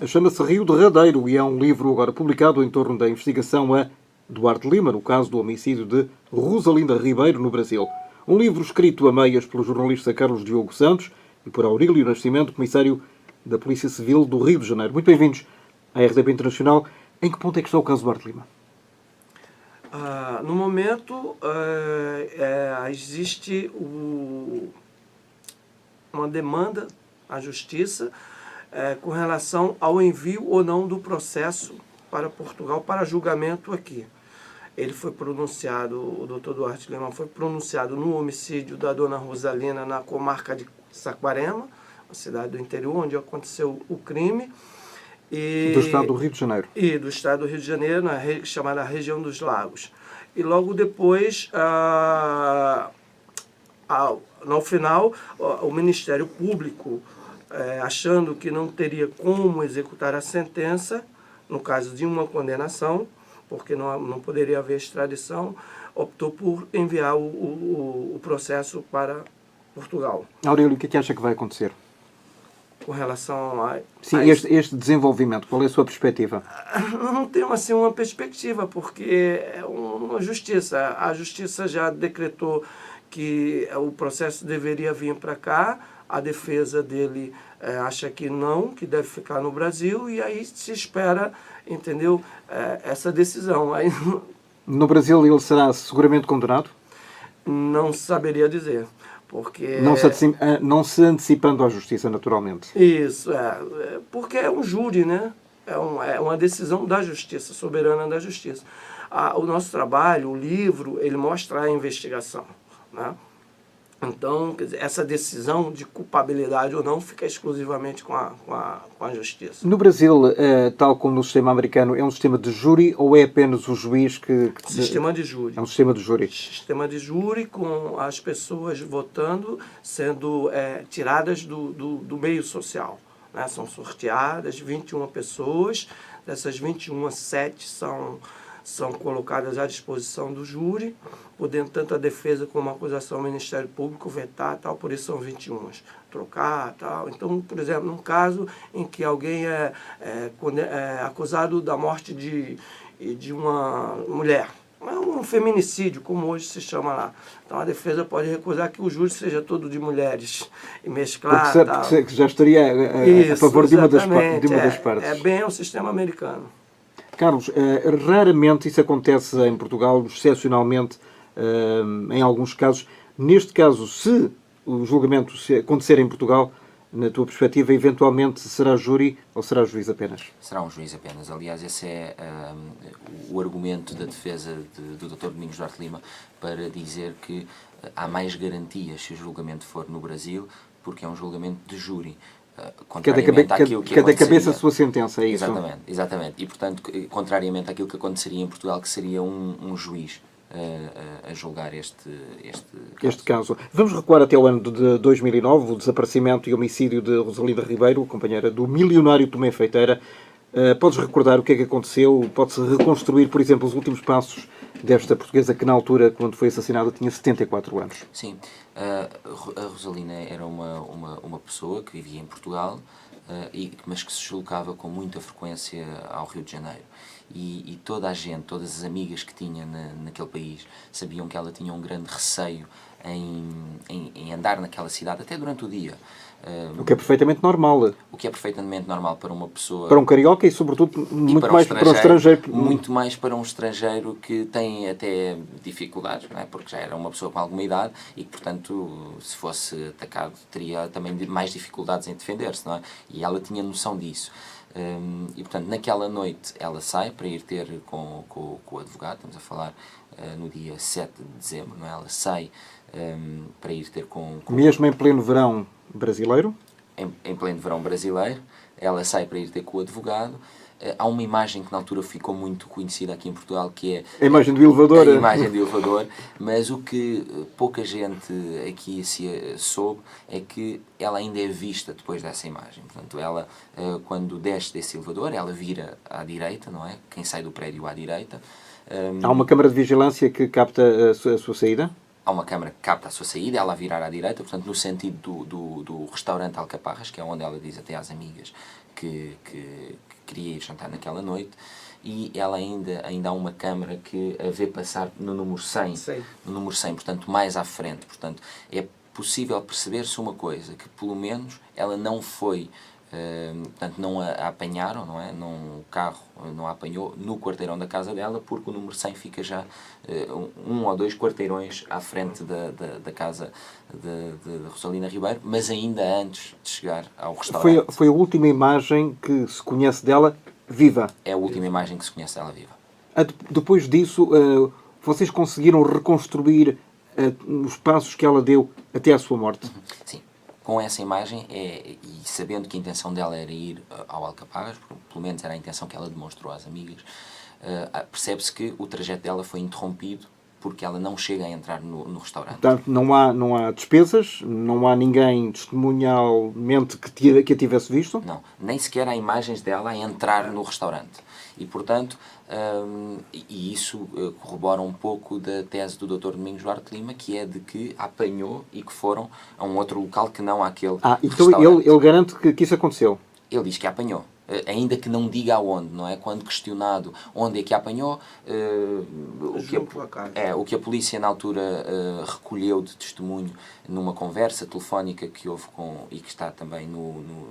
Chama-se Rio Derradeiro e é um livro agora publicado em torno da investigação a Duarte Lima, no caso do homicídio de Rosalinda Ribeiro, no Brasil. Um livro escrito a meias pelo jornalista Carlos Diogo Santos e por Aurílio Nascimento, comissário da Polícia Civil do Rio de Janeiro. Muito bem-vindos à RDP Internacional. Em que ponto é que está o caso Duarte Lima? No momento, existe uma demanda à Justiça com relação ao envio ou não do processo para Portugal para julgamento aqui. Ele foi pronunciado, o Dr. Duarte Lima foi pronunciado no homicídio da dona Rosalina na comarca de Saquarema, uma cidade do interior onde aconteceu o crime. Do estado do Rio de Janeiro. E do estado do Rio de Janeiro, chamada região dos Lagos. E logo depois, no final, o Ministério Público, achando que não teria como executar a sentença, no caso de uma condenação, porque não poderia haver extradição, optou por enviar o processo para Portugal. Aurílio, o que acha que vai acontecer? Com relação a... Sim, este desenvolvimento, qual é a sua perspectiva? Não tenho assim uma perspectiva, porque é uma justiça. A justiça já decretou que o processo deveria vir para cá, a defesa dele acha que não, que deve ficar no Brasil, e aí se espera, entendeu, essa decisão. Aí, no Brasil ele será seguramente condenado? Não saberia dizer. Porque... Não se antecipando à justiça, naturalmente. Isso, porque é um júri, né? É uma decisão da justiça, soberana da justiça. O nosso trabalho, o livro, ele mostra a investigação, né? Então, quer dizer, essa decisão de culpabilidade ou não fica exclusivamente com a justiça. No Brasil, tal como no sistema americano, é um sistema de júri ou é apenas o juiz que... Sistema de júri. É um sistema de júri. Sistema de júri com as pessoas votando, sendo tiradas do meio social, né? São sorteadas 21 pessoas, dessas 21, 7 são colocadas à disposição do júri, podendo tanto a defesa como a acusação, o Ministério Público vetar, tal, por isso são 21, trocar, tal. Então, por exemplo, num caso em que alguém é acusado da morte de uma mulher, um feminicídio, como hoje se chama lá. Então a defesa pode recusar que o júri seja todo de mulheres e mesclar. Porque já estaria a favor de uma das partes. É bem o sistema americano. Carlos, raramente isso acontece em Portugal, excepcionalmente em alguns casos. Neste caso, se o julgamento acontecer em Portugal, na tua perspectiva, eventualmente será júri ou será juiz apenas? Será um juiz apenas. Aliás, esse é o argumento da defesa do Dr. Domingos Duarte Lima para dizer que há mais garantias se o julgamento for no Brasil, porque é um julgamento de júri. Cada cabeça a sua sentença, é isso? Exatamente. E, portanto, contrariamente àquilo que aconteceria em Portugal, que seria um juiz a julgar este caso. Vamos recuar até o ano de 2009, o desaparecimento e homicídio de Rosalinda Ribeiro, companheira do milionário Tomé Feiteira. Podes recordar o que é que aconteceu? Pode-se reconstruir, por exemplo, os últimos passos desta portuguesa que, na altura, quando foi assassinada, tinha 74 anos? Sim. A Rosalina era uma pessoa que vivia em Portugal, mas que se deslocava com muita frequência ao Rio de Janeiro. E toda a gente, todas as amigas que tinha naquele país, sabiam que ela tinha um grande receio em andar naquela cidade, até durante o dia. O que é perfeitamente normal. O que é perfeitamente normal para uma pessoa... Para um carioca e, sobretudo, muito mais para um estrangeiro. Muito mais para um estrangeiro que tem até dificuldades, não é? Porque já era uma pessoa com alguma idade e que, portanto, se fosse atacado, teria também mais dificuldades em defender-se, não é? E ela tinha noção disso. E, portanto, naquela noite ela sai para ir ter com o advogado, estamos a falar no dia 7 de dezembro, não é? Ela sai para ir ter com... Mesmo em pleno verão brasileiro? Em pleno verão brasileiro, ela sai para ir ter com o advogado. Há uma imagem que na altura ficou muito conhecida aqui em Portugal, que é... A imagem do elevador. A imagem do elevador, mas o que pouca gente aqui soube é que ela ainda é vista depois dessa imagem. Portanto, ela, quando desce desse elevador, ela vira à direita, não é? Quem sai do prédio à direita. Há uma câmara de vigilância que capta a sua saída? Há uma câmara que capta a sua saída, ela a virar à direita, portanto, no sentido do restaurante Alcaparras, que é onde ela diz até às amigas que queria ir jantar naquela noite, e ela ainda há uma câmara que a vê passar no número 100, no número 100, portanto mais à frente. Portanto, é possível perceber-se uma coisa, que pelo menos ela não foi, portanto não a apanharam, não é? O carro não a apanhou no quarteirão da casa dela, porque o número 100 fica já um ou dois quarteirões à frente da casa de Rosalina Ribeiro, mas ainda antes de chegar ao restaurante. Foi a última imagem que se conhece dela viva. É a última imagem que se conhece dela viva. Depois disso, vocês conseguiram reconstruir os passos que ela deu até à sua morte? Sim. Com essa imagem, e sabendo que a intenção dela era ir ao Alcaparras, pelo menos era a intenção que ela demonstrou às amigas, percebe-se que o trajeto dela foi interrompido porque ela não chega a entrar no restaurante. Portanto, não há despesas, não há ninguém testemunhalmente que a tivesse visto? Não, nem sequer há imagens dela a entrar no restaurante. E, portanto, e isso corrobora um pouco da tese do Dr. Domingos Duarte Lima, que é de que a apanhou e que foram a um outro local que não aquele então restaurante. Ele garante que isso aconteceu? Ele diz que a apanhou. Ainda que não diga aonde, não é? Quando questionado onde é que a apanhou, o que a polícia na altura recolheu de testemunho numa conversa telefónica que houve e que está também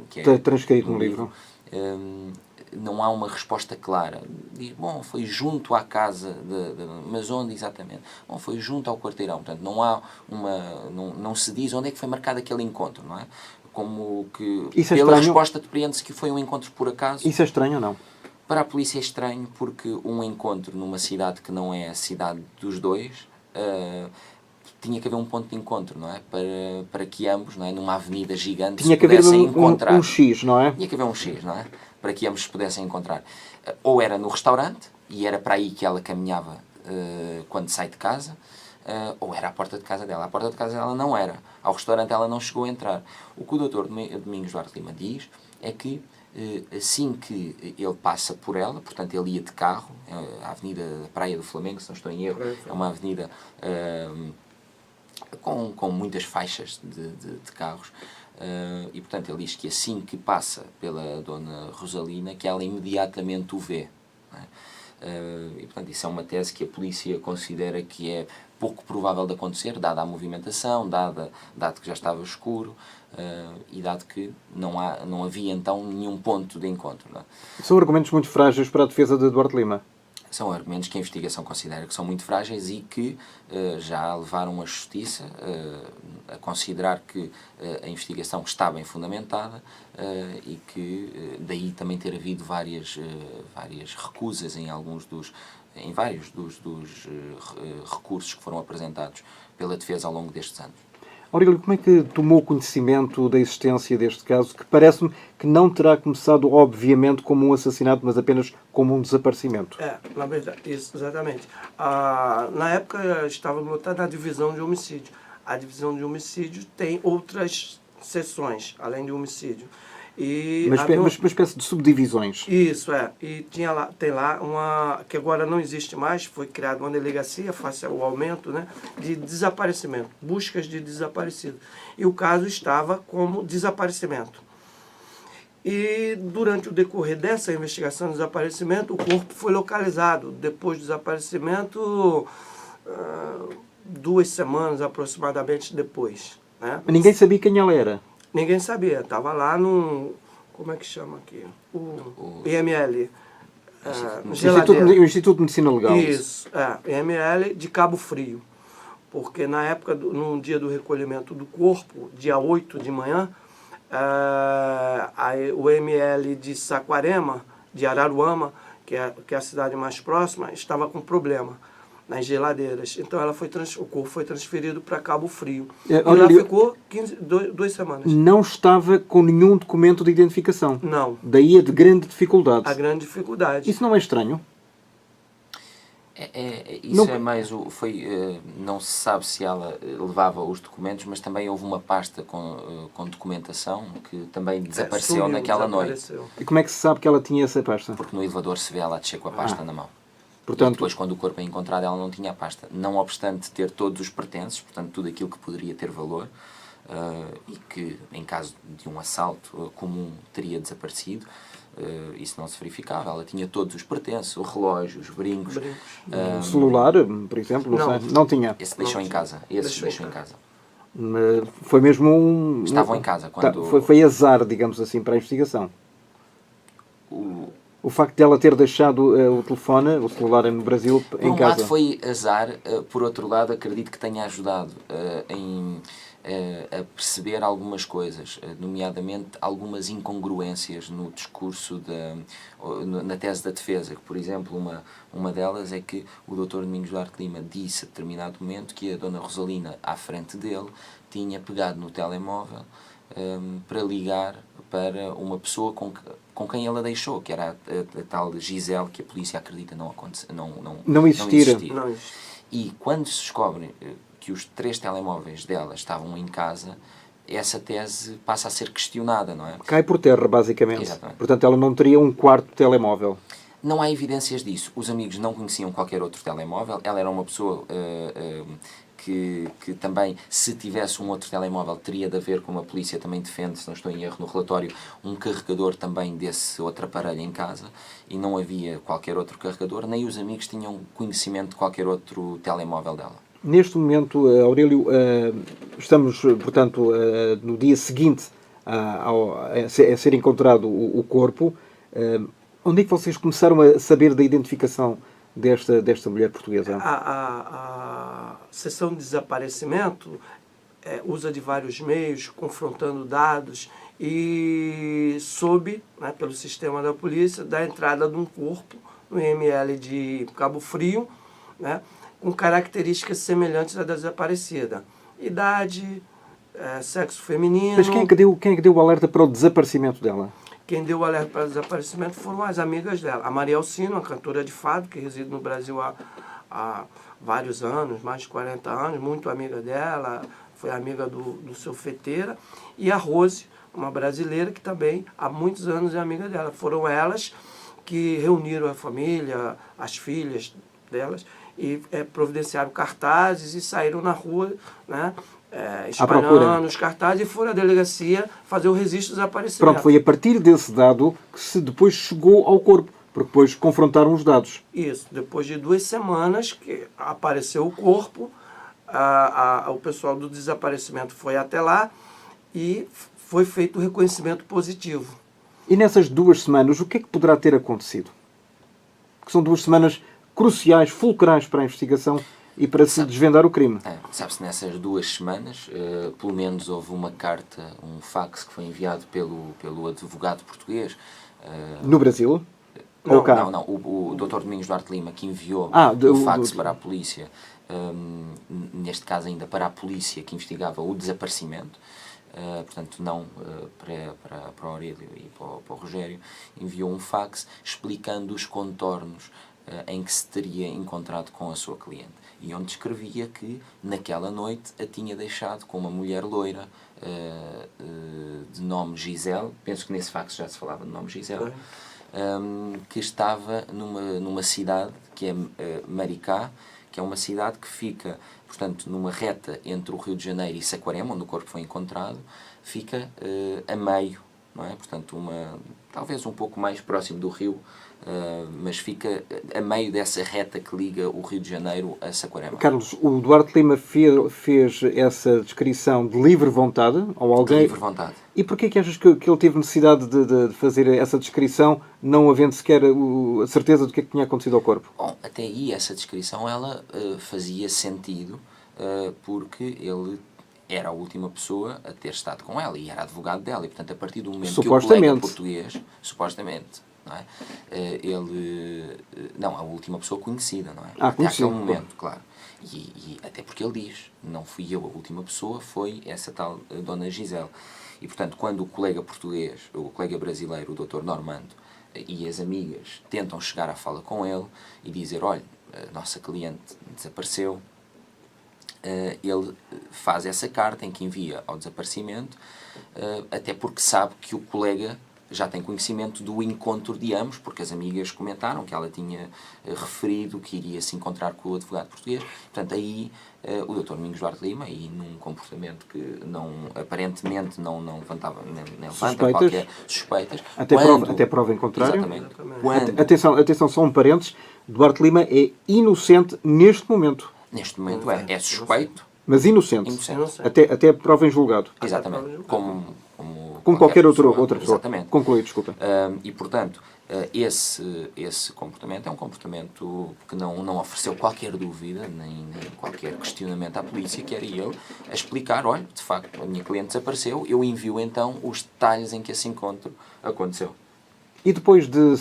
que é transcrito no livro. Não há uma resposta clara. Diz, bom, foi junto à casa, mas onde exatamente? Bom, foi junto ao quarteirão. Portanto, não há não se diz onde é que foi marcado aquele encontro, não é? Como que, pela resposta, depreende-se que foi um encontro por acaso. Isso é estranho ou não? Para a polícia é estranho, porque um encontro numa cidade que não é a cidade dos dois, tinha que haver um ponto de encontro, não é? Para que ambos, não é? Numa avenida gigante, tinha que haver encontrar. Um X, não é? Tinha que haver um X, não é? Para que ambos se pudessem encontrar. Ou era no restaurante, e era para aí que ela caminhava quando sai de casa, ou era à porta de casa dela. À porta de casa dela não era. Ao restaurante ela não chegou a entrar. O que o Dr. Domingos Duarte Lima diz é que assim que ele passa por ela, portanto ele ia de carro, a Avenida da Praia do Flamengo, se não estou em erro, é uma avenida com muitas faixas de carros, e portanto ele diz que assim que passa pela Dona Rosalina, que ela imediatamente o vê. Não é? E portanto isso é uma tese que a polícia considera que é pouco provável de acontecer, dada a movimentação, dado que já estava escuro, e dado que não havia então nenhum ponto de encontro. Não é? São argumentos muito frágeis para a defesa de Duarte Lima. São argumentos que a investigação considera que são muito frágeis e que já levaram a justiça a considerar que a investigação está bem fundamentada, e que daí também ter havido várias recusas em vários dos recursos que foram apresentados pela defesa ao longo destes anos. Aurélio, como é que tomou conhecimento da existência deste caso, que parece-me que não terá começado, obviamente, como um assassinato, mas apenas como um desaparecimento? Na verdade, isso, exatamente. Na época, estava lutando na divisão de homicídio. A divisão de homicídio tem outras seções, além de homicídio. Uma espécie de subdivisões. Isso, E tem lá uma, que agora não existe mais, foi criada uma delegacia, face ao aumento, né, de desaparecimento, buscas de desaparecido. E o caso estava como desaparecimento. E durante o decorrer dessa investigação de desaparecimento, o corpo foi localizado. Depois do desaparecimento, 2 semanas aproximadamente depois. Né? Ninguém sabia quem ela era. Ninguém sabia. Estava lá no... Como é que chama aqui? O IML. O Instituto de Medicina Legal. Isso, IML de Cabo Frio. Porque na época, no dia do recolhimento do corpo, dia 8 de manhã, o IML de Saquarema, de Araruama, que é a cidade mais próxima, estava com problema nas geladeiras. Então o corpo foi transferido para Cabo Frio. E lá ficou 2 semanas. Não estava com nenhum documento de identificação. Não. Daí a de grande dificuldade. A grande dificuldade. Isso não é estranho? Isso é mais não se sabe se ela levava os documentos, mas também houve uma pasta com documentação que também desapareceu naquela noite. E como é que se sabe que ela tinha essa pasta? Porque no elevador se vê ela descer com a pasta na mão. Portanto, e depois, quando o corpo é encontrado, ela não tinha a pasta. Não obstante ter todos os pertences, portanto, tudo aquilo que poderia ter valor, e que, em caso de um assalto comum, teria desaparecido. Isso não se verificava. Ela tinha todos os pertences, o relógio, os brincos. O celular, por exemplo, Não. não tinha. Esse deixou em casa. Esse deixou em casa. Foi mesmo um... Estavam em casa quando... Foi azar, digamos assim, para a investigação. O facto de ela ter deixado o telefone, o celular no Brasil, Por em um casa. lado foi azar, por outro lado acredito que tenha ajudado a perceber algumas coisas, nomeadamente algumas incongruências no discurso na tese da defesa. Por exemplo, uma delas é que o Dr. Domingos Duarte Lima disse a determinado momento que a Dona Rosalina, à frente dele, tinha pegado no telemóvel para ligar para uma pessoa com quem ela deixou, que era a tal Gisele, que a polícia acredita não existir. E quando se descobre que os 3 telemóveis dela estavam em casa, essa tese passa a ser questionada, não é? Cai por terra, basicamente. Exatamente. Portanto, ela não teria um quarto telemóvel. Não há evidências disso. Os amigos não conheciam qualquer outro telemóvel. Ela era uma pessoa que também, se tivesse um outro telemóvel, teria de haver, como a polícia também defende, se não estou em erro no relatório, um carregador também desse outro aparelho em casa, e não havia qualquer outro carregador, nem os amigos tinham conhecimento de qualquer outro telemóvel dela. Neste momento, Aurélio, estamos, portanto, no dia seguinte a ser encontrado o corpo. Onde é que vocês começaram a saber da identificação desta mulher portuguesa? A sessão de desaparecimento usa de vários meios, confrontando dados, e soube, né, pelo sistema da polícia, da entrada de um corpo no IML de Cabo Frio, né, com características semelhantes à da desaparecida. Idade, sexo feminino... Mas quem é que deu o alerta para o desaparecimento dela? Quem deu o alerta para o desaparecimento foram as amigas dela. A Maria Alcina, uma cantora de fado, que reside no Brasil há vários anos, mais de 40 anos, muito amiga dela, foi amiga do seu Feteira. E a Rose, uma brasileira que também há muitos anos é amiga dela. Foram elas que reuniram a família, as filhas delas, e providenciaram cartazes e saíram na rua, né? Espalhando os cartazes, e foram à delegacia fazer o registro do desaparecimento. Pronto, foi a partir desse dado que se depois chegou ao corpo, porque depois confrontaram os dados. Isso, depois de 2 semanas que apareceu o corpo, o pessoal do desaparecimento foi até lá e foi feito o reconhecimento positivo. E nessas 2 semanas, o que é que poderá ter acontecido? Que são 2 semanas cruciais, fulcrais para a investigação e para se desvendar o crime. Sabe-se, nessas 2 semanas, pelo menos houve uma carta, um fax que foi enviado pelo advogado português. No Brasil? Não, o Dr. Domingos Duarte Lima, que enviou o fax para a polícia, neste caso ainda para a polícia que investigava o desaparecimento, portanto não para o Aurélio e para o Rogério, enviou um fax explicando os contornos em que se teria encontrado com a sua cliente, e onde escrevia que naquela noite a tinha deixado com uma mulher loira de nome Gisele, penso que nesse fax já se falava de nome Gisele, que estava numa cidade que é Maricá, que é uma cidade que fica, portanto, numa reta entre o Rio de Janeiro e Saquarema, onde o corpo foi encontrado, fica a meio, não é? Portanto, talvez um pouco mais próximo do rio, mas fica a meio dessa reta que liga o Rio de Janeiro a Saquarema. Carlos, o Duarte Lima fez essa descrição de livre vontade ou alguém? De livre vontade. E porquê que achas que ele teve necessidade de fazer essa descrição, não havendo sequer a certeza do que tinha acontecido ao corpo? Bom, até aí essa descrição ela fazia sentido, porque ele era a última pessoa a ter estado com ela e era advogado dela, e portanto a partir do momento que o colega português, supostamente, não é? Não, a última pessoa conhecida, não é? Até aquele momento, claro. E até porque ele diz, não fui eu a última pessoa, foi essa tal Dona Gisele. E portanto, quando o colega português, o colega brasileiro, o Dr. Normando, e as amigas tentam chegar à fala com ele e dizer, olha, a nossa cliente desapareceu, ele faz essa carta em que envia ao desaparecimento, até porque sabe que o colega já tem conhecimento do encontro de ambos, porque as amigas comentaram que ela tinha referido que iria se encontrar com o advogado português. Portanto, aí o Dr. Domingos Duarte Lima, e num comportamento que aparentemente não levantava nem levanta qualquer suspeitas. Até prova em contrário. Exatamente. Atenção, só um parênteses. Duarte Lima é inocente neste momento. Neste momento é suspeito. Mas inocente. Até prova em julgado. Exatamente. Como qualquer outra pessoa. Exatamente. Conclui, desculpa. E, portanto, esse comportamento é um comportamento que não ofereceu qualquer dúvida, nem qualquer questionamento à polícia, que era ele a explicar, olha, de facto, a minha cliente desapareceu, eu envio então os detalhes em que esse encontro aconteceu. E depois de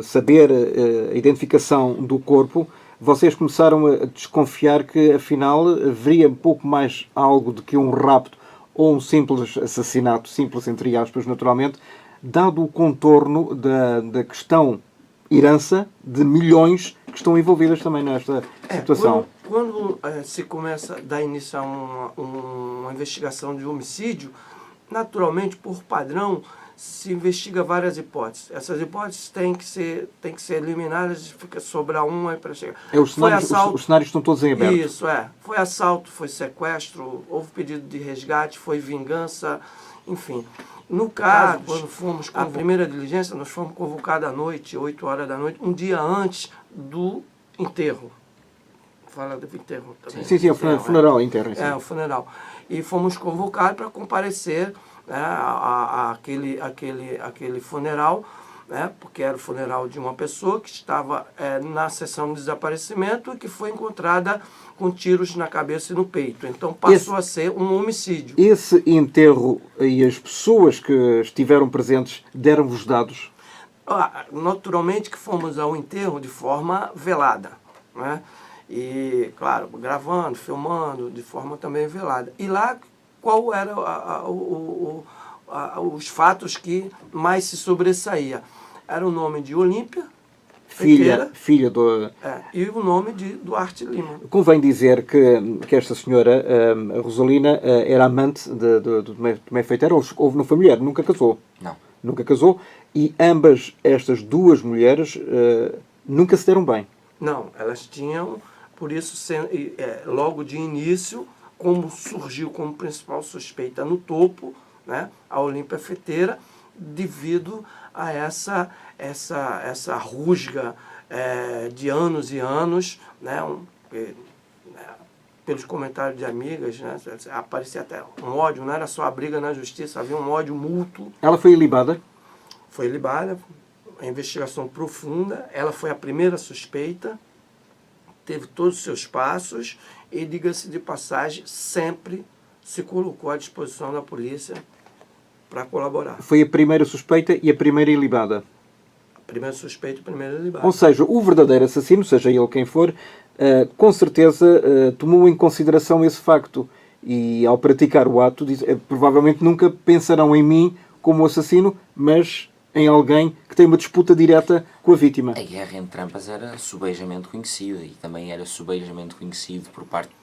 saber a identificação do corpo, vocês começaram a desconfiar que, afinal, haveria um pouco mais algo do que um rapto ou um simples assassinato, simples entre aspas, naturalmente, dado o contorno da questão herança de milhões que estão envolvidas também nesta situação. Quando se começa a dar início a uma investigação de homicídio, naturalmente, por padrão, se investiga várias hipóteses. Essas hipóteses têm que ser eliminadas, fica sobrar uma para chegar. Os cenários estão todos em aberto. Isso, Foi assalto, foi sequestro, houve pedido de resgate, foi vingança, enfim. No caso, quando fomos com a primeira diligência, nós fomos convocados à noite, 8 horas da noite, um dia antes do enterro. Fala do enterro também. Sim, o funeral, enterro. O funeral. E fomos convocados para comparecer aquele funeral, porque era o funeral de uma pessoa que estava na sessão de desaparecimento e que foi encontrada com tiros na cabeça e no peito. Então passou a ser um homicídio. Esse enterro e as pessoas que estiveram presentes deram-vos dados? Naturalmente que fomos ao enterro de forma velada, E, claro, gravando, filmando, de forma também velada. E lá, qual era os fatos que mais se sobressaía? Era o nome de Olímpia, filha do... e o nome de Duarte Lima. Convém dizer que esta senhora, a Rosalina, era amante do Tomé Feiteira, ou não foi mulher, nunca casou. Não. Nunca casou, e ambas estas duas mulheres nunca se deram bem. Não, elas tinham, por isso, logo de início, como surgiu como principal suspeita no topo, a Olímpia Feiteira, devido a essa rusga de anos e anos, pelos comentários de amigas, aparecia até um ódio, não era só a briga na justiça, havia um ódio mútuo. Ela foi ilibada? Foi ilibada, a investigação profunda, ela foi a primeira suspeita, teve todos os seus passos e, diga-se de passagem, sempre se colocou à disposição da polícia para colaborar. Foi a primeira suspeita e a primeira ilibada? A primeira suspeita e a primeira ilibada. Ou seja, o verdadeiro assassino, seja ele quem for, com certeza tomou em consideração esse facto e, ao praticar o ato, provavelmente nunca pensarão em mim como assassino, mas em alguém que tem uma disputa direta com a vítima. A guerra entre trampas era subejamente conhecida e também era subejamente conhecido por parte de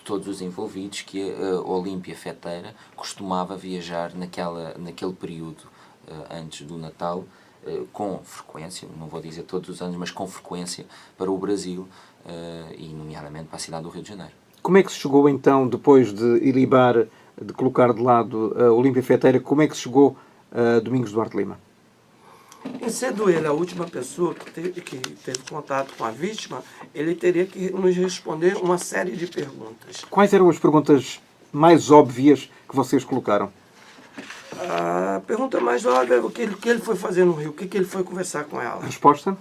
todos os envolvidos que a Olímpia Feiteira costumava viajar naquele período antes do Natal com frequência, não vou dizer todos os anos, mas com frequência para o Brasil e nomeadamente para a cidade do Rio de Janeiro. Como é que se chegou então, depois de ilibar, de colocar de lado a Olímpia Feiteira, como é que se chegou a Domingos Duarte Lima? Em sendo ele a última pessoa que teve contato com a vítima, ele teria que nos responder uma série de perguntas. Quais eram as perguntas mais óbvias que vocês colocaram? A pergunta mais óbvia é o que ele foi fazer no Rio, o que ele foi conversar com ela. A resposta?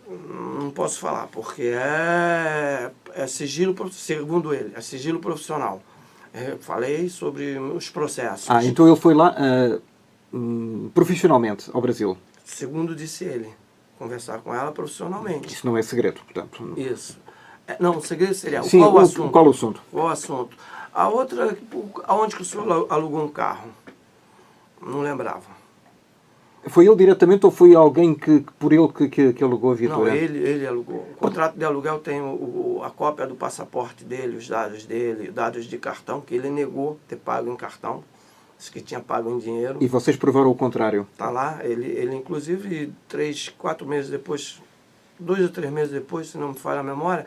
Não posso falar, porque é sigilo, segundo ele, é sigilo profissional. Eu falei sobre os processos. Então ele foi lá profissionalmente ao Brasil? Segundo disse ele, conversar com ela profissionalmente. Isso não é segredo, portanto. Isso. Não, o segredo seria qual o assunto? Qual o assunto? A outra, aonde que o senhor alugou um carro? Não lembrava. Foi ele diretamente ou foi alguém que alugou a viatura? Não, ele alugou. O contrato de aluguel tem a cópia do passaporte dele, os dados dele, dados de cartão, que ele negou ter pago em cartão. Diz que tinha pago em dinheiro. E vocês provaram o contrário? Está lá, ele inclusive 4 meses depois, 2 ou 3 meses depois, se não me falha a memória,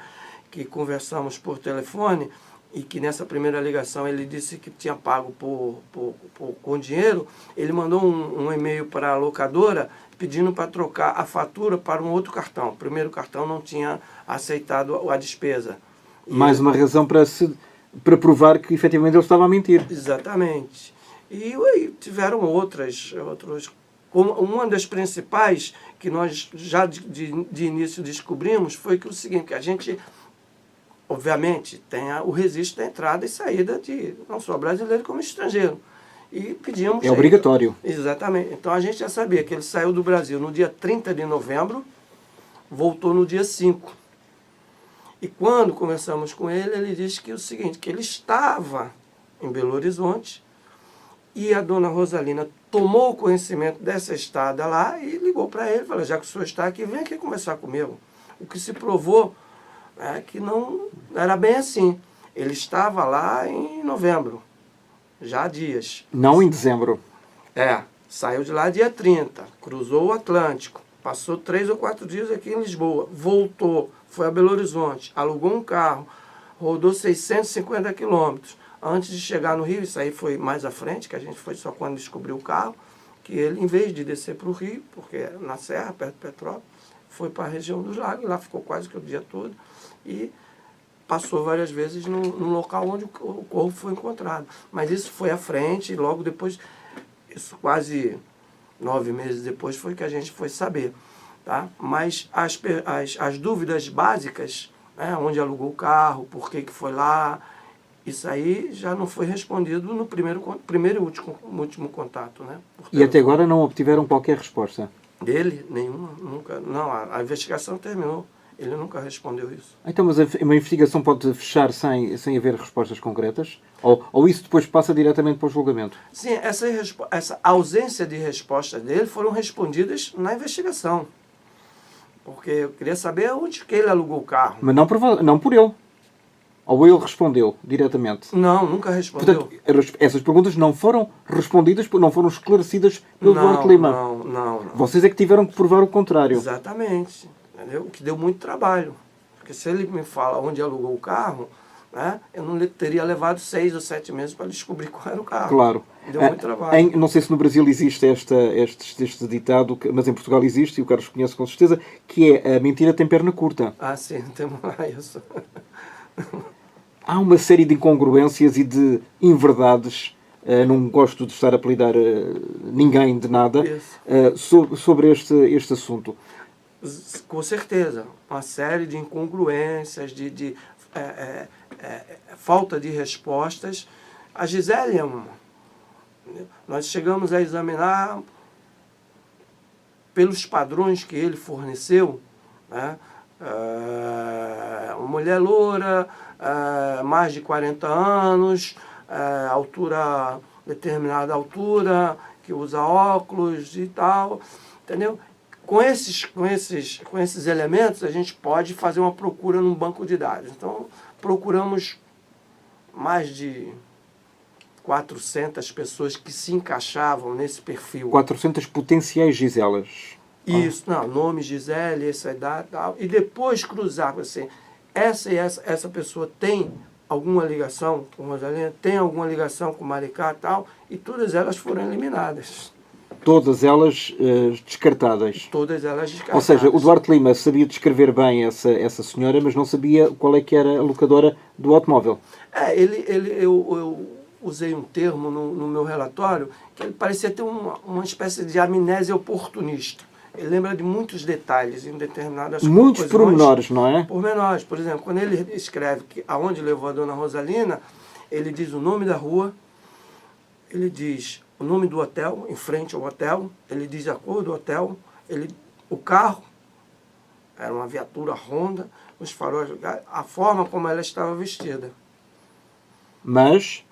que conversamos por telefone e que nessa primeira ligação ele disse que tinha pago com dinheiro, ele mandou um e-mail para a locadora pedindo para trocar a fatura para um outro cartão. O primeiro cartão não tinha aceitado a despesa. Mais uma razão para provar que efetivamente ele estava a mentir. Exatamente. E aí tiveram outras. Uma das principais que nós já de início descobrimos foi que o seguinte, que a gente, obviamente, tem o registro da entrada e saída de não só brasileiro como estrangeiro. E pedimos... É obrigatório. Exatamente. Então a gente já sabia que ele saiu do Brasil no dia 30 de novembro, voltou no dia 5. E quando conversamos com ele, ele disse que o seguinte, que ele estava em Belo Horizonte e a dona Rosalina tomou conhecimento dessa estada lá e ligou para ele, falou, já que o senhor está aqui, vem aqui conversar comigo. O que se provou é que não era bem assim. Ele estava lá em novembro, já há dias. Não em dezembro. Saiu de lá dia 30, cruzou o Atlântico, passou 3 ou 4 dias aqui em Lisboa, voltou, foi a Belo Horizonte, alugou um carro, rodou 650 quilômetros. Antes de chegar no Rio, isso aí foi mais à frente, que a gente foi só quando descobriu o carro, que ele, em vez de descer para o Rio, porque era na Serra, perto de Petrópolis, foi para a região dos lagos, lá ficou quase que o dia todo, e passou várias vezes no local onde o corpo foi encontrado. Mas isso foi à frente, e logo depois, isso quase 9 meses depois, foi que a gente foi saber. Tá? Mas as dúvidas básicas, né, onde alugou o carro, por que foi lá, isso aí já não foi respondido no primeiro e último contato. Né, e até agora não obtiveram qualquer resposta? Dele? Nenhuma, nunca. Não, a investigação terminou. Ele nunca respondeu isso. Então, mas uma investigação pode fechar sem haver respostas concretas? Ou isso depois passa diretamente para o julgamento? Sim, essa ausência de respostas dele foram respondidas na investigação. Porque eu queria saber onde que ele alugou o carro. Mas não por ele. Ou ele respondeu diretamente? Não, nunca respondeu. Portanto, essas perguntas não foram respondidas, não foram esclarecidas pelo Duarte Lima. Não. Vocês é que tiveram que provar o contrário. Exatamente. Entendeu? O que deu muito trabalho. Porque se ele me fala onde alugou o carro, né, eu não teria levado 6 ou 7 meses para descobrir qual era o carro. Claro. Deu muito trabalho. Não sei se no Brasil existe este ditado, mas em Portugal existe, e o Carlos conhece com certeza, que é a mentira tem perna curta. Ah, sim, temos lá isso. Há uma série de incongruências e de inverdades, não gosto de estar a apelidar ninguém de nada, sobre este assunto. Com certeza, uma série de incongruências, de falta de respostas. A Gisele é uma. Nós chegamos a examinar pelos padrões que ele forneceu, né? Uma mulher loura, mais de 40 anos, altura, determinada altura, que usa óculos e tal, entendeu? Com esses elementos, a gente pode fazer uma procura num banco de dados. Então, procuramos mais de 400 pessoas que se encaixavam nesse perfil. 400 potenciais Giselas. Isso, não, nome Gisele, essa idade e tal. E depois cruzar, assim, essa pessoa tem alguma ligação com Rosalina, tem alguma ligação com Maricá e tal, e todas elas foram eliminadas. Todas elas descartadas. Todas elas descartadas. Ou seja, o Duarte Lima sabia descrever bem essa senhora, mas não sabia qual é que era a locadora do automóvel. Eu usei um termo no meu relatório, que ele parecia ter uma espécie de amnésia oportunista. Ele lembra de muitos detalhes em determinadas coisas. Muitos pormenores, não é? Pormenores. Por exemplo, quando ele escreve aonde levou a dona Rosalina, ele diz o nome da rua, ele diz o nome do hotel, em frente ao hotel, ele diz a cor do hotel, o carro, era uma viatura Honda, os faróis, a forma como ela estava vestida. Mas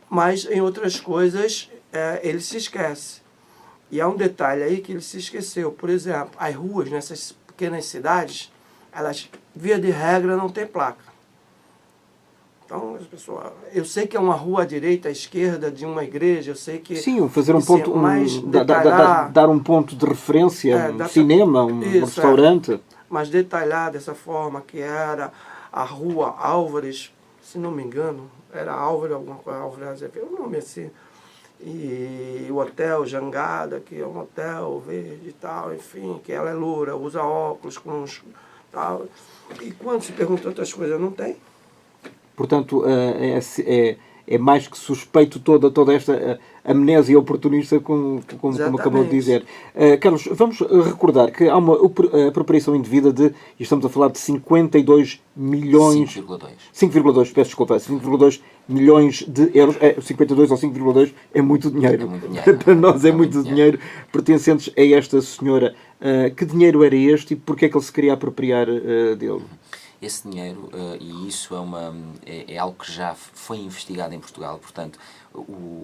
em outras coisas, ele se esquece. E há um detalhe aí que ele se esqueceu. Por exemplo, as ruas nessas pequenas cidades, elas, via de regra, não têm placa. Então, as pessoas, eu sei que é uma rua à direita, à esquerda de uma igreja, eu sei que... Sim, fazer um que ponto, mais detalhar, dar um ponto de referência, um cinema, um isso, restaurante. Mas detalhar dessa forma que era a rua Álvares, se não me engano, era Álvares, alguma coisa, Álvares Azevedo, um nome assim. E o hotel Jangada, que é um hotel verde e tal, enfim, que ela é loura, usa óculos com uns, tal. E quando se pergunta outras coisas, não tem. Portanto, é mais que suspeito toda esta amnésia oportunista, como acabou de dizer. Carlos, vamos recordar que há uma apropriação indevida de, e estamos a falar de 52 milhões... 5,2, peço desculpa, 5,2 milhões de euros. 52 ou 5,2 é muito dinheiro. É muito dinheiro. Para nós é muito dinheiro, pertencentes a esta senhora. Que dinheiro era este e porquê é que ele se queria apropriar dele? Esse dinheiro, e isso é algo que já foi investigado em Portugal, portanto,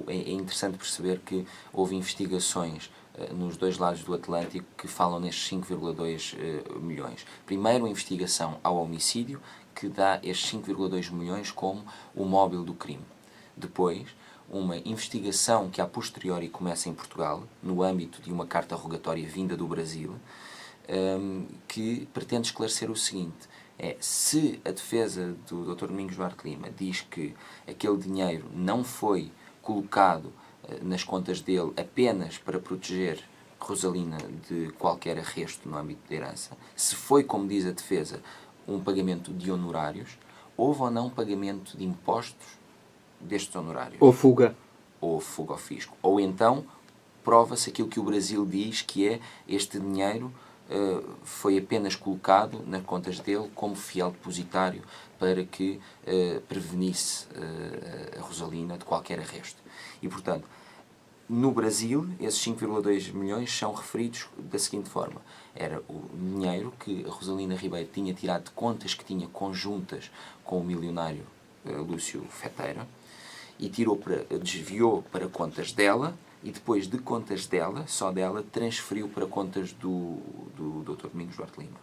é interessante perceber que houve investigações nos dois lados do Atlântico que falam nestes 5,2 milhões. Primeiro, a investigação ao homicídio, que dá estes 5,2 milhões como o móvel do crime. Depois, uma investigação que a posteriori começa em Portugal, no âmbito de uma carta rogatória vinda do Brasil, que pretende esclarecer o seguinte: se a defesa do Dr. Domingos Duarte Lima diz que aquele dinheiro não foi colocado nas contas dele apenas para proteger Rosalina de qualquer arresto no âmbito da herança, se foi, como diz a defesa, um pagamento de honorários, houve ou não pagamento de impostos destes honorários? Ou fuga. Ou fuga ao fisco. Ou então prova-se aquilo que o Brasil diz, que é este dinheiro foi apenas colocado nas contas dele como fiel depositário para que prevenisse a Rosalina de qualquer arresto. E, portanto, no Brasil, esses 5,2 milhões são referidos da seguinte forma: era o dinheiro que a Rosalina Ribeiro tinha tirado de contas que tinha conjuntas com o milionário Lúcio Feteira e desviou para contas dela, e depois de contas dela, só dela, transferiu para contas do Dr. Domingos Duarte Lima.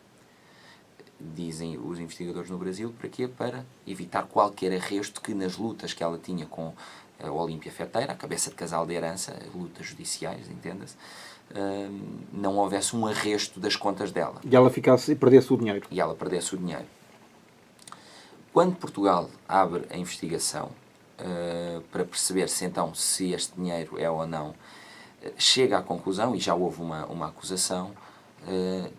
Dizem os investigadores no Brasil, para quê? Para evitar qualquer arresto que nas lutas que ela tinha com a Olímpia Feteira, a cabeça de casal de herança, lutas judiciais, entenda-se, não houvesse um arresto das contas dela. E ela ficasse e perdesse o dinheiro. E ela perdesse o dinheiro. Quando Portugal abre a investigação, para perceber se então se este dinheiro é ou não, chega à conclusão, e já houve uma acusação,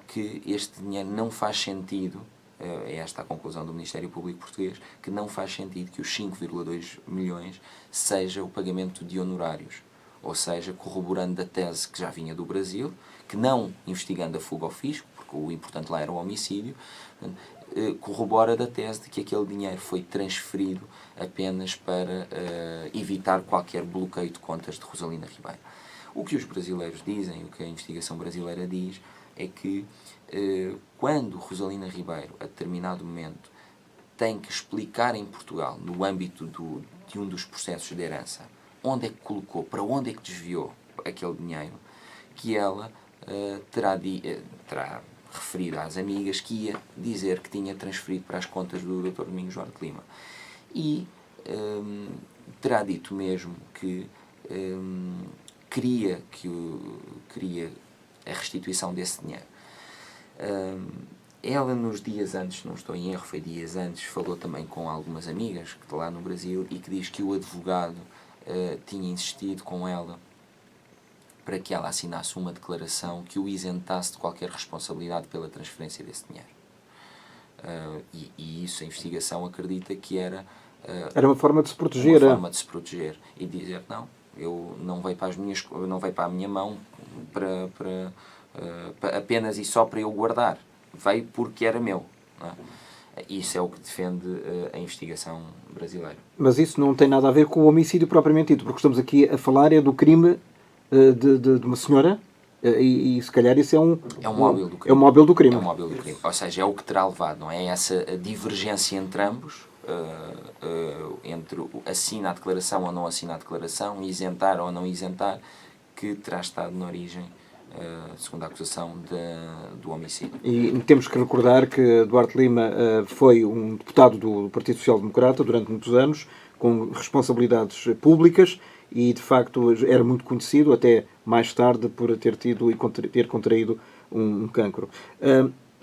que este dinheiro não faz sentido, é esta a conclusão do Ministério Público Português, que não faz sentido que os 5,2 milhões seja o pagamento de honorários, ou seja, corroborando a tese que já vinha do Brasil, que não investigando a fuga ao fisco, porque o importante lá era o homicídio, corrobora da tese de que aquele dinheiro foi transferido apenas para evitar qualquer bloqueio de contas de Rosalina Ribeiro. O que os brasileiros dizem, o que a investigação brasileira diz, é que quando Rosalina Ribeiro, a determinado momento, tem que explicar em Portugal, no âmbito de um dos processos de herança, onde é que colocou, para onde é que desviou aquele dinheiro, que ela terá referido às amigas que ia dizer que tinha transferido para as contas do Dr. Domingos Duarte Lima. E terá dito mesmo que queria a restituição desse dinheiro. Ela, nos dias antes, não estou em erro, foi dias antes, falou também com algumas amigas que estão lá no Brasil e que diz que o advogado tinha insistido com ela para que ela assinasse uma declaração que o isentasse de qualquer responsabilidade pela transferência desse dinheiro. E isso a investigação acredita que era uma forma de se proteger. Uma forma de se proteger e dizer: não, eu não veio para a minha mão para apenas e só para eu guardar. Veio porque era meu. Não é? Isso é o que defende a investigação brasileira. Mas isso não tem nada a ver com o homicídio propriamente dito, porque estamos aqui a falar do crime de uma senhora, e se calhar isso é um móvel do crime. É um móvel do crime. É um móvel do crime. Ou seja, é o que terá levado, não é? Essa divergência entre ambos, entre assina a declaração ou não assina a declaração, isentar ou não isentar, que terá estado na origem segundo a acusação do homicídio. E temos que recordar que Duarte Lima foi um deputado do Partido Social Democrata durante muitos anos, com responsabilidades públicas, e de facto era muito conhecido, até mais tarde, por ter tido e ter contraído um cancro.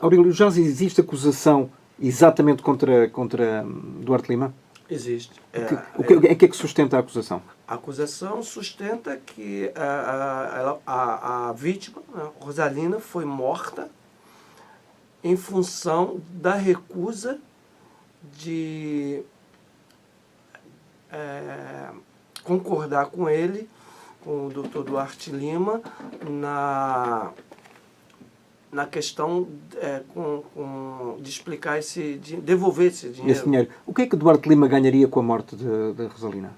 Aurélio, já existe acusação exatamente contra Duarte Lima? Existe. O que é que sustenta a acusação? A acusação sustenta que a vítima, Rosalina, foi morta em função da recusa de concordar com ele, com o Dr. Duarte Lima, na questão de explicar devolver esse dinheiro. Esse dinheiro. O que é que Duarte Lima ganharia com a morte de Rosalina?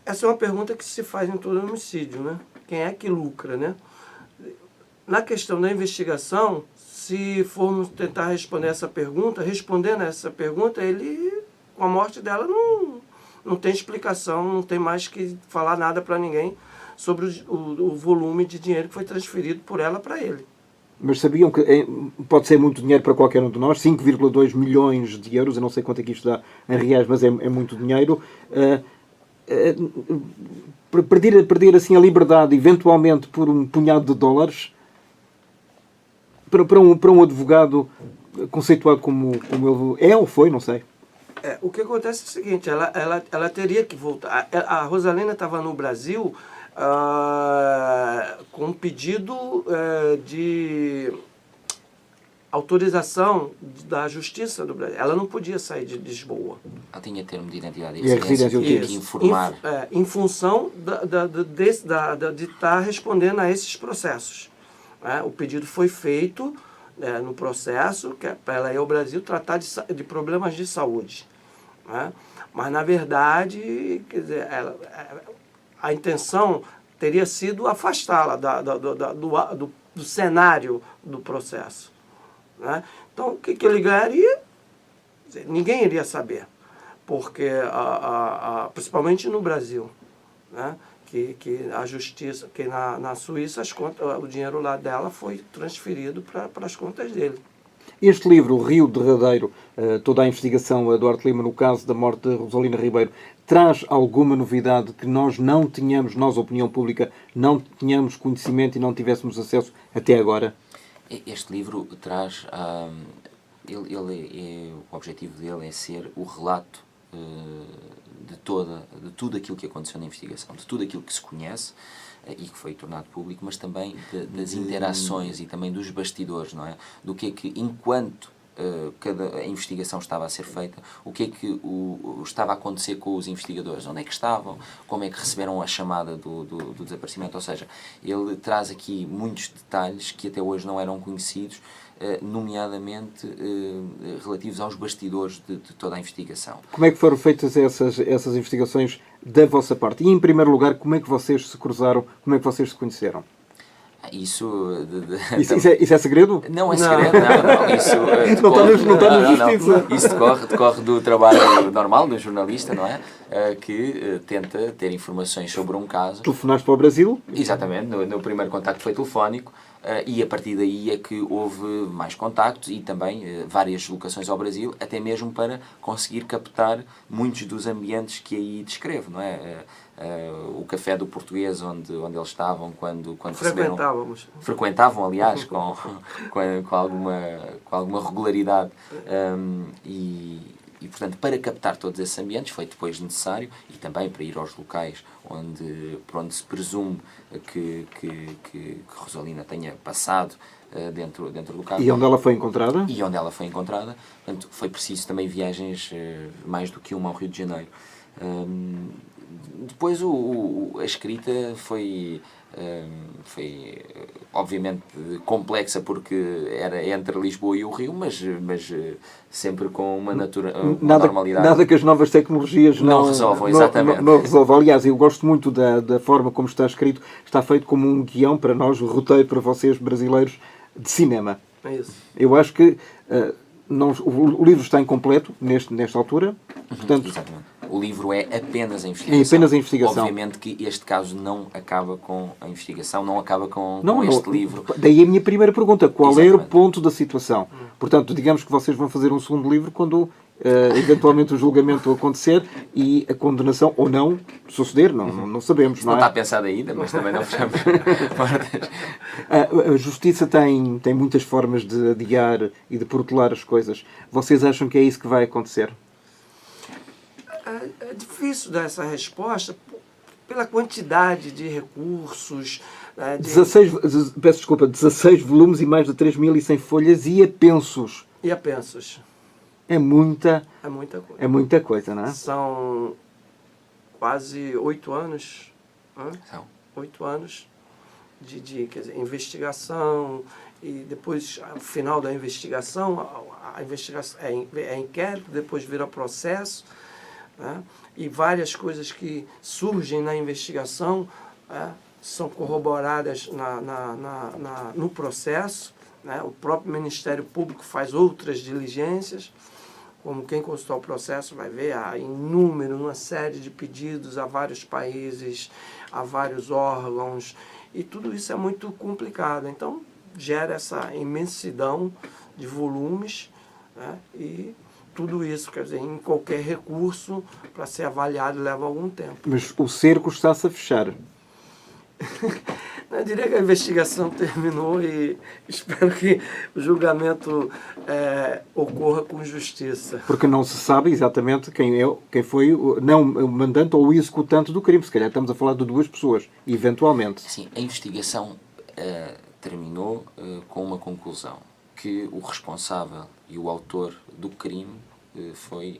Essa é uma pergunta que se faz em todo homicídio, né? Quem é que lucra, né? Na questão da investigação, se formos tentar respondendo essa pergunta, ele, com a morte dela, não tem explicação, não tem mais que falar nada para ninguém sobre o volume de dinheiro que foi transferido por ela para ele. Mas sabiam que pode ser muito dinheiro para qualquer um de nós, 5,2 milhões de euros, eu não sei quanto é que isto dá em reais, mas é muito dinheiro. Perder assim a liberdade, eventualmente por um punhado de dólares, para um advogado conceituado como ele é ou foi, não sei. O que acontece é o seguinte, ela teria que voltar. A Rosalina estava no Brasil com um pedido de autorização da Justiça do Brasil. Ela não podia sair de Lisboa. Ela tinha termo de identidade E a residência tinha que informar. Em função de estar respondendo a esses processos. O pedido foi feito no processo, que é para ela ir ao Brasil tratar de problemas de saúde. Mas, na verdade, quer dizer, a intenção teria sido afastá-la do cenário do processo. Então, o que ele ganharia? Ninguém iria saber, porque, principalmente no Brasil, que a justiça, que na Suíça o dinheiro lá dela foi transferido para as contas dele. Este livro, O Rio Derradeiro, toda a investigação a Duarte Lima no caso da morte de Rosalina Ribeiro, traz alguma novidade que nós não tínhamos, nós, opinião pública, não tínhamos conhecimento e não tivéssemos acesso até agora? Este livro traz, o objetivo dele é ser o relato de tudo aquilo que aconteceu na investigação, de tudo aquilo que se conhece e que foi tornado público, mas também das interações e também dos bastidores, não é? Do que é que, enquanto a investigação estava a ser feita, o que é que estava a acontecer com os investigadores, onde é que estavam, como é que receberam a chamada do desaparecimento, ou seja, ele traz aqui muitos detalhes que até hoje não eram conhecidos, nomeadamente relativos aos bastidores de toda a investigação. Como é que foram feitas essas investigações da vossa parte? E, em primeiro lugar, como é que vocês se cruzaram, como é que vocês se conheceram? Isso é segredo? Não é segredo, não. Isso não está na justiça. Isso decorre do trabalho normal do jornalista, não é? Que tenta ter informações sobre um caso. Telefonaste para o Brasil? Exatamente, no primeiro contacto foi telefónico. E a partir daí é que houve mais contactos e também várias locações ao Brasil, até mesmo para conseguir captar muitos dos ambientes que aí descrevo, não é? O café do Português onde eles estavam quando frequentavam, aliás, com alguma regularidade. E, portanto, para captar todos esses ambientes foi depois necessário, e também para ir aos locais por onde se presume que Rosalina tenha passado dentro do carro. E onde ela foi encontrada? Portanto, foi preciso também viagens, mais do que uma ao Rio de Janeiro. Depois a escrita foi obviamente complexa, porque era entre Lisboa e o Rio, mas sempre com uma normalidade. Nada que as novas tecnologias não resolvam, exatamente. Não resolvam. Aliás, eu gosto muito da forma como está escrito. Está feito como um guião para nós, um roteiro para vocês, brasileiros, de cinema. É isso. Eu acho que o livro está incompleto nesta altura. Portanto, O livro é apenas a investigação. É apenas a investigação. Obviamente que este caso não acaba com a investigação, não acaba com Não, este livro. Daí a minha primeira pergunta, qual era o Exatamente. ponto da situação? Portanto, digamos que vocês vão fazer um segundo livro quando eventualmente o julgamento acontecer e a condenação ou não suceder, não sabemos, Não não está é? pensado ainda, mas também não fechamos portas. A justiça tem muitas formas de adiar e de protelar as coisas. Vocês acham que é isso que vai acontecer? É difícil dar essa resposta pela quantidade de recursos. Né, 16 volumes e mais de 3.100 folhas e apensos. E apensos. É muita coisa, não é? São quase 8 anos. Né? São. 8 anos de quer dizer, investigação, e depois, ao final da investigação, a investigação é inquérito, depois vira processo, né? E várias coisas que surgem na investigação, né, são corroboradas no processo, né? O próprio Ministério Público faz outras diligências, como quem consultar o processo vai ver, há uma série de pedidos a vários países, a vários órgãos, e tudo isso é muito complicado. Então, gera essa imensidão de volumes, né? E tudo isso, quer dizer, em qualquer recurso, para ser avaliado, leva algum tempo. Mas o cerco está-se a fechar. Eu diria que a investigação terminou e espero que o julgamento ocorra com justiça. Porque não se sabe exatamente quem foi não o mandante ou o executante do crime. Se calhar estamos a falar de duas pessoas, eventualmente. Sim, a investigação terminou com uma conclusão, que o responsável e o autor do crime foi,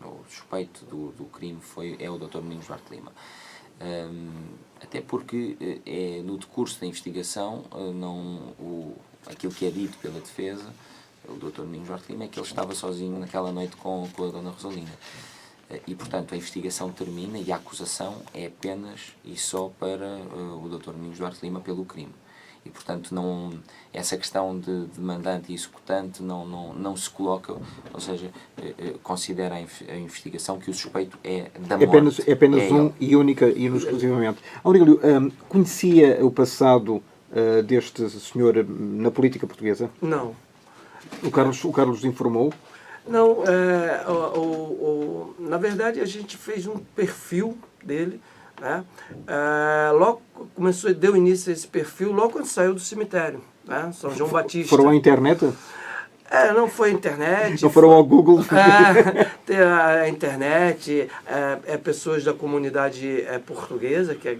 o suspeito do crime é o Dr. Domingos Duarte Lima. Até porque no decurso da investigação, aquilo que é dito pela defesa, o Dr. Domingos Duarte Lima, é que ele estava sozinho naquela noite com a Dona Rosalina. E, portanto, a investigação termina e a acusação é apenas e só para o Dr. Domingos Duarte Lima pelo crime. E, portanto, essa questão de mandante e executante não se coloca, ou seja, considera a investigação que o suspeito é da morte. É apenas um e única e exclusivamente. Aurélio, conhecia o passado deste senhor na política portuguesa? Não. O Carlos informou? Não, na verdade a gente fez um perfil dele, né? Logo deu início a esse perfil logo quando saiu do cemitério, né? São João Batista. Foram à internet? Não foi a internet. Não foram ao Google? Tem a internet, pessoas da comunidade portuguesa, que é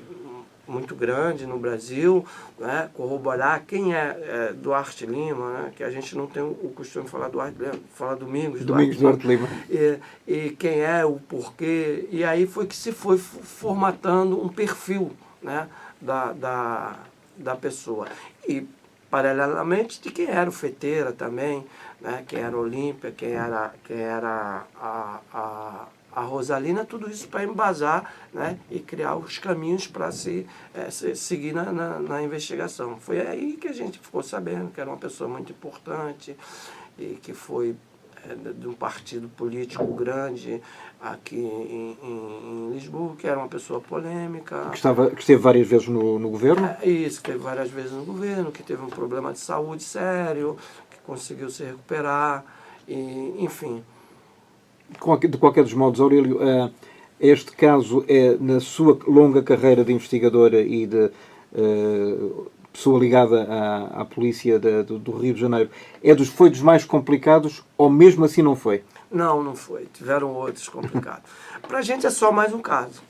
muito grande no Brasil, né? Corroborar quem é Duarte Lima, né? Que a gente não tem o costume de falar Duarte Lima, fala Domingos Duarte Lima. E quem é, o porquê, e aí foi que se foi formatando um perfil, né? da pessoa. E, paralelamente, de quem era o Feteira também, né? Quem era Olímpia, quem era a Rosalina, tudo isso para embasar, né? E criar os caminhos para se seguir na investigação. Foi aí que a gente ficou sabendo que era uma pessoa muito importante e que foi de um partido político grande aqui em Lisboa, que era uma pessoa polêmica. Que esteve várias vezes no governo? Isso, que esteve várias vezes no governo, que teve um problema de saúde sério, que conseguiu se recuperar, e, enfim. De qualquer dos modos, Aurélio, este caso na sua longa carreira de investigadora e de pessoa ligada à polícia do Rio de Janeiro, foi dos mais complicados ou mesmo assim não foi? Não foi. Tiveram outros complicados. Para a gente é só mais um caso,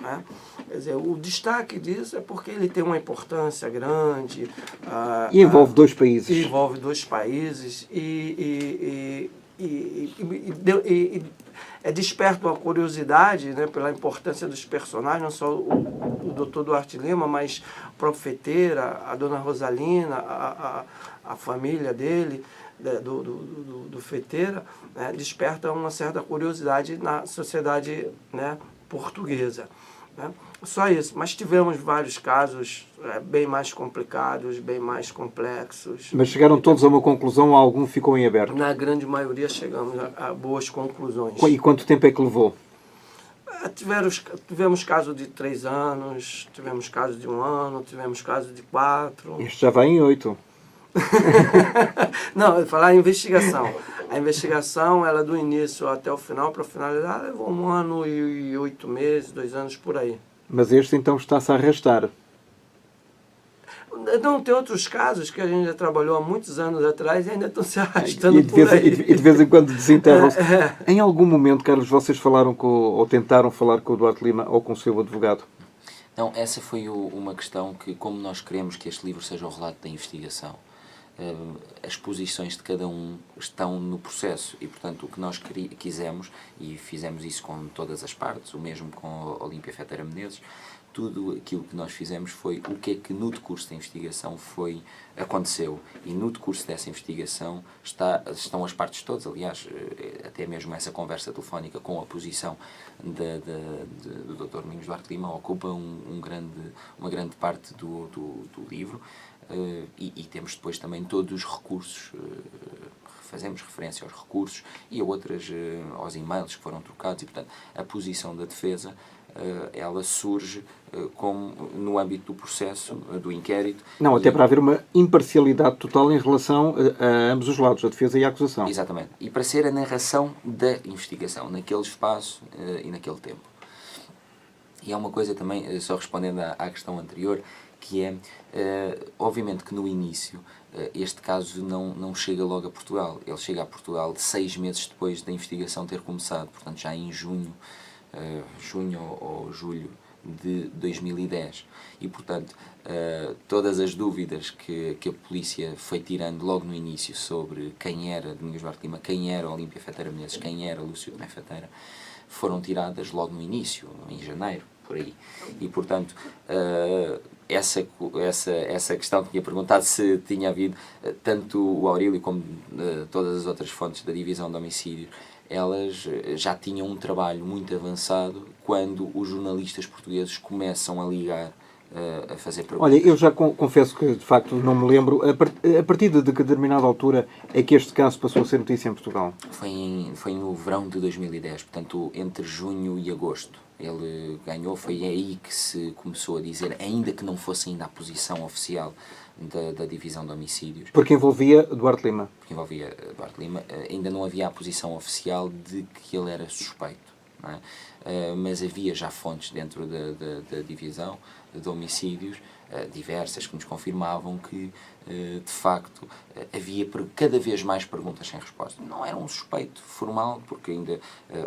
né? Quer dizer, o destaque disso é porque ele tem uma importância grande. E envolve dois países. Envolve dois países e desperta uma curiosidade, né, pela importância dos personagens, não só o Dr. Duarte Lima, mas o próprio Feteira, a Dona Rosalina, a família dele, do Feteira, né, desperta uma certa curiosidade na sociedade, né, portuguesa. Né? Só isso, mas tivemos vários casos bem mais complicados, bem mais complexos. Mas chegaram todos a uma conclusão ou algum ficou em aberto? Na grande maioria chegamos a boas conclusões. E quanto tempo é que levou? Tivemos casos de 3 anos, tivemos casos de 1 ano, tivemos casos de 4. Este já vai em 8. Não, eu vou falar em investigação. A investigação, ela do início até o final, para finalizar, levou 1 ano e 8 meses, 2 anos por aí. Mas este então está-se a arrastar. Não, tem outros casos que a gente já trabalhou há muitos anos atrás e ainda estão se arrastando por aí. E de vez em quando desenterram-se. Em algum momento, Carlos, vocês falaram ou tentaram falar com o Duarte Lima ou com o seu advogado? Não, essa foi uma questão que, como nós queremos que este livro seja o relato da investigação, as posições de cada um estão no processo e, portanto, o que nós quisemos, e fizemos isso com todas as partes, o mesmo com a Olímpia Fetera Menezes, tudo aquilo que nós fizemos foi o que é que no decurso da investigação aconteceu. E no decurso dessa investigação estão as partes todas, aliás, até mesmo essa conversa telefónica com a posição do Dr. Domingos Duarte Lima ocupa uma grande parte do livro. E temos depois também todos os recursos, fazemos referência aos recursos e a aos e-mails que foram trocados e, portanto, a posição da defesa ela surge como no âmbito do processo, do inquérito. Não, até para haver uma imparcialidade total em relação a ambos os lados, a defesa e a acusação. Exatamente. E para ser a narração da investigação, naquele espaço e naquele tempo. E há uma coisa também, só respondendo à questão anterior, que é, obviamente que no início, este caso não chega logo a Portugal. Ele chega a Portugal 6 meses depois da investigação ter começado, portanto já em junho ou julho de 2010. E, portanto, todas as dúvidas que a polícia foi tirando logo no início sobre quem era Domingos Duarte Lima, quem era Olímpia Fetera Menezes, quem era Lúcio Tomé Fetera, foram tiradas logo no início, em janeiro, por aí. E, portanto, essa questão que tinha perguntado se tinha havido, tanto o Aurílio como todas as outras fontes da divisão de homicídios, elas já tinham um trabalho muito avançado quando os jornalistas portugueses começam a ligar, a fazer perguntas. Olha, eu já confesso que de facto não me lembro. A partir de determinada altura é que este caso passou a ser notícia em Portugal? Foi no verão de 2010, portanto entre junho e agosto. Ele ganhou, foi aí que se começou a dizer, ainda que não fosse ainda a posição oficial da divisão de homicídios. Porque envolvia Duarte Lima. Porque envolvia Duarte Lima, ainda não havia a posição oficial de que ele era suspeito. Não é? Mas havia já fontes dentro da divisão de homicídios, diversas, que nos confirmavam que, de facto, havia cada vez mais perguntas sem resposta. Não era um suspeito formal, porque ainda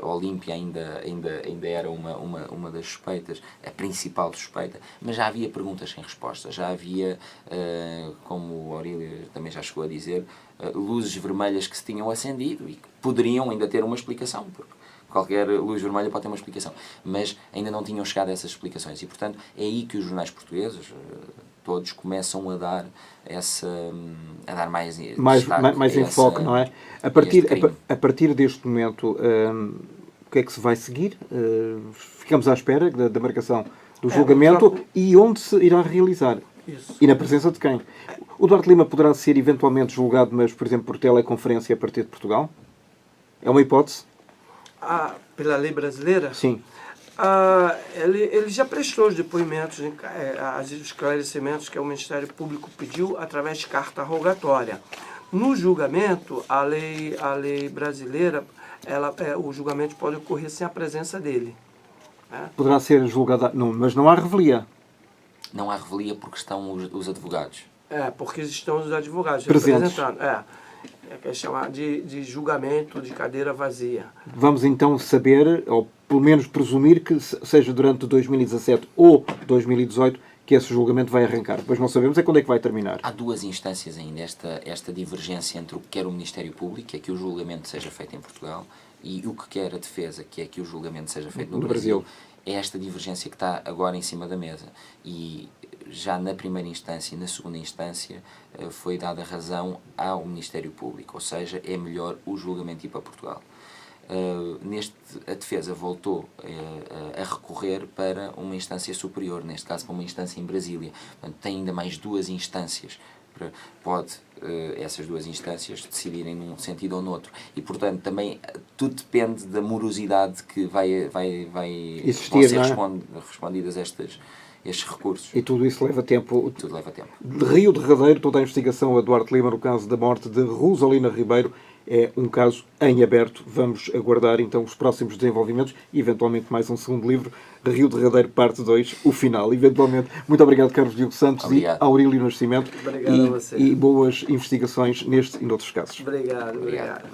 a Olímpia ainda era uma das suspeitas, a principal suspeita, mas já havia perguntas sem resposta, já havia, como o Aurílio também já chegou a dizer, luzes vermelhas que se tinham acendido e que poderiam ainda ter uma explicação, porque qualquer luz vermelha pode ter uma explicação, mas ainda não tinham chegado a essas explicações. E, portanto, é aí que os jornais portugueses, todos, começam a dar mais enfoque, não é? A partir deste momento, o que é que se vai seguir? Ficamos à espera da marcação do julgamento e onde se irá realizar? Isso. E na presença de quem? O Duarte Lima poderá ser eventualmente julgado, mas, por exemplo, por teleconferência a partir de Portugal? É uma hipótese? Pela lei brasileira? Sim. Ele já prestou os depoimentos, os esclarecimentos que o Ministério Público pediu através de carta rogatória. No julgamento, a lei brasileira, o julgamento pode ocorrer sem a presença dele. Né? Poderá ser julgado, mas não há revelia. Não há revelia porque estão os advogados. Porque estão os advogados presentes. Representando. É chamar de julgamento de cadeira vazia. Vamos então saber, ou pelo menos presumir, que seja durante 2017 ou 2018 que esse julgamento vai arrancar. Depois não sabemos quando é que vai terminar. Há duas instâncias ainda, esta divergência entre o que quer o Ministério Público, que é que o julgamento seja feito em Portugal, e o que quer a defesa, que é que o julgamento seja feito no Brasil. É esta divergência que está agora em cima da mesa. E já na primeira instância e na segunda instância foi dada razão ao Ministério Público, ou seja, é melhor o julgamento ir para Portugal. A defesa voltou a recorrer para uma instância superior, neste caso para uma instância em Brasília. Portanto, tem ainda mais 2 instâncias sempre pode essas duas instâncias decidirem num sentido ou noutro. E, portanto, também tudo depende da morosidade que Existir, vão ser não é? respondidas estes recursos. E tudo isso leva tempo. Tudo leva tempo. De Rio de Janeiro, toda a investigação a Duarte Lima no caso da morte de Rosalina Ribeiro é um caso em aberto. Vamos aguardar então os próximos desenvolvimentos e eventualmente mais um segundo livro, Rio de Janeiro parte 2, o final, eventualmente. Muito obrigado, Carlos Diogo Santos. Obrigado. E Aurílio Nascimento. Obrigado a você. E boas investigações neste e noutros casos. Obrigado. Obrigado.